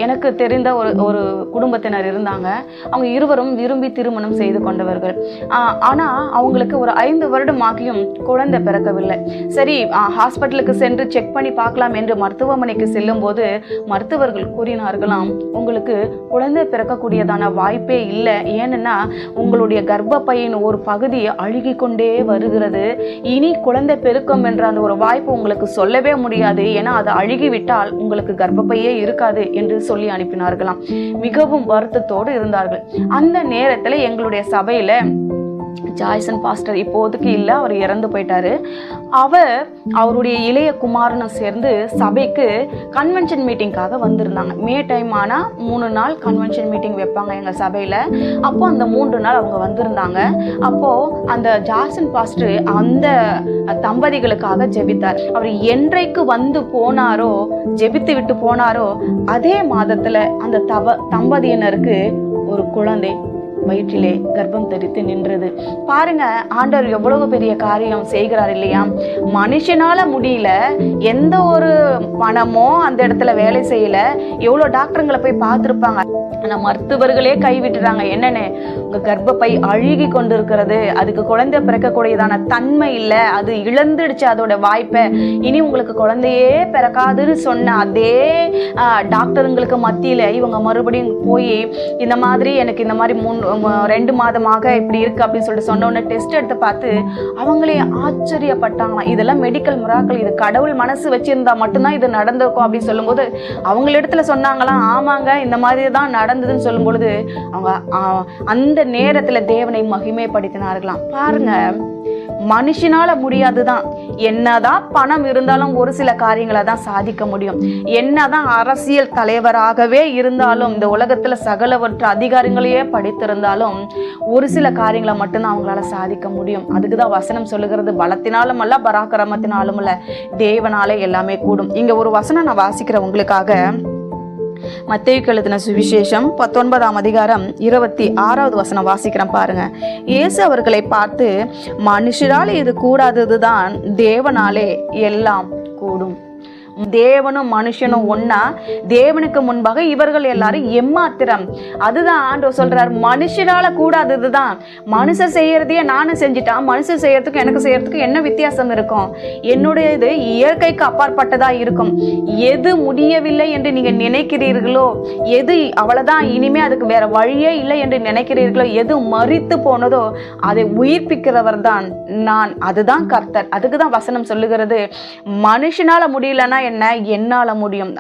எனக்கு தெரிந்த ஒரு குடும்பத்தினர் இருந்தாங்க. அவங்க இருவரும் விரும்பி திருமணம் செய்து கொண்டவர்கள். ஆனால் அவங்களுக்கு ஒரு 5 வருடம் ஆகியும் குழந்தை பிறக்கவில்லை. சரி, ஹாஸ்பிட்டலுக்கு சென்று செக் பண்ணி பார்க்கலாம் என்று மருத்துவமனைக்கு செல்லும் போது மருத்துவர்கள் கூறினார்களாம், உங்களுக்கு குழந்தை பிறக்கக்கூடியதான வாய்ப்பே இல்லை. ஏன்னா உங்களுடைய கர்ப்பப்பையின் ஒரு பகுதி அழுகி கொண்டே வருகிறது. இனி குழந்தை பெருக்கம் என்ற அந்த ஒரு வாய்ப்பு உங்களுக்கு சொல்லவே முடியாது. ஏன்னா அது அழுகிவிட்டால் உங்களுக்கு கர்ப்பப்பையே இருக்காது என்று சொல்லி அனுப்பினார்களாம். மிகவும் வருத்தத்தோடு இருந்தார்கள். அந்த நேரத்தில் எங்களுடைய சபையில ஜாய்சன் பாஸ்டர் இப்போதைக்கு இல்லை, அவர் இறந்து போயிட்டாரு. அவருடைய இளைய குமாரனும் சேர்ந்து சபைக்கு கன்வென்ஷன் மீட்டிங்காக வந்திருந்தாங்க. மே டைம் ஆனால் 3 நாள் கன்வென்ஷன் மீட்டிங் வைப்பாங்க எங்கள் சபையில். அப்போ அந்த 3 நாள் அவங்க வந்திருந்தாங்க. அப்போது அந்த ஜாய்சன் பாஸ்டர் அந்த தம்பதிகளுக்காக ஜெபித்தார். அவர் என்றைக்கு வந்து போனாரோ, ஜெபித்து விட்டு போனாரோ, அதே மாதத்தில் அந்த தம்பதியினருக்கு ஒரு குழந்தை வயிற்றிலே கர்ப்பம் தரித்து நின்றது. பாருங்க, ஆண்டவர் எவ்வளவு பெரிய காரியம் செய்கிறார் இல்லையா? மனுஷனால முடியல, எந்த ஒரு பணமோ அந்த இடத்துல வேலை செய்யல. எவ்வளோ டாக்டருங்களை போய் பார்த்துருப்பாங்க, ஆனால் மருத்துவர்களே கைவிட்டுறாங்க. என்னன்னு, உங்க கர்ப்பப்பை அழுகி கொண்டு இருக்கிறது, அதுக்கு குழந்தை பிறக்கக்கூடியதான தன்மை இல்லை, அது இழந்துடுச்சு அதோட வாய்ப்பை, இனி உங்களுக்கு குழந்தையே பிறக்காதுன்னு சொன்ன அதே டாக்டருங்களுக்கு மத்தியில் இவங்க மறுபடியும் போய் இந்த மாதிரி எனக்கு இந்த மாதிரி 2 மாதமாக இப்படி இருக்கு அப்படின்னு சொல்லிட்டு சொன்ன உடனே டெஸ்ட் எடுத்து பார்த்து அவங்களே ஆச்சரியப்பட்டாங்களாம். இதெல்லாம் மெடிக்கல் மிராக்கிள், இது கடவுள் மனசு வச்சிருந்தா மட்டும்தான் இது நடந்திருக்கும் அப்படின்னு சொல்லும்போது அவங்களிடத்துல சொன்னாங்களாம், ஆமாங்க இந்த மாதிரி தான் நடந்ததுன்னு சொல்லும் பொழுது அவங்க அந்த நேரத்துல தேவனை மகிமைப்படுத்தினார்களாம். பாருங்க, மனுஷனால முடியாதுதான். என்னதான் பணம் இருந்தாலும் ஒரு சில காரியங்களை தான் சாதிக்க முடியும். என்னதான் அரசியல் தலைவராகவே இருந்தாலும், இந்த உலகத்துல சகலவற்ற அதிகாரங்களையே படித்திருந்தாலும் ஒரு சில காரியங்களை மட்டும்தான் அவங்களால சாதிக்க முடியும். அதுக்குதான் வசனம் சொல்லுகிறது, பலத்தினாலும் அல்ல பராக்கிரமத்தினாலும் அல்ல, தேவனாலே எல்லாமே கூடும். இங்க ஒரு வசனம் நான் வாசிக்கிறேன் உங்களுக்காக. மத்தேயு எழுதின சுவிசேஷம் 19ஆம் அதிகாரம் 26வது வசனம் வாசிக்கிறேன் பாருங்க. இயேசு அவர்களை பார்த்து, மனுஷரால் இது கூடாததுதான் தேவனாலே எல்லாம் கூடும். தேவனும் மனுஷனும் ஒன்னா, தேவனுக்கு முன்பாக இவர்கள் எல்லாரும் எம்மாத்திரம். அதுதான் ஆண்டவர் சொல்றார், மனுஷரால கூடாததுதான். மனுஷன் செய்யறதையே நானும் செஞ்சுட்டான், மனுஷன் செய்யறதுக்கு எனக்கு செய்யறதுக்கு என்ன வித்தியாசம் இருக்கும்? என்னுடைய இது இயற்கைக்கு அப்பாற்பட்டதா இருக்கும். எது முடியவில்லை என்று நீங்க நினைக்கிறீர்களோ, எது அவ்வளவுதான் இனிமே அதுக்கு வேற வழியே இல்லை என்று நினைக்கிறீர்களோ, எது மரித்து போனதோ அதை உயிர்ப்பிக்கிறவர் தான் நான். அதுதான் கர்த்தர். அதுக்குதான் வசனம் சொல்லுகிறது, மனுஷனால முடியலன்னா என்ன, என்னால முடியும்.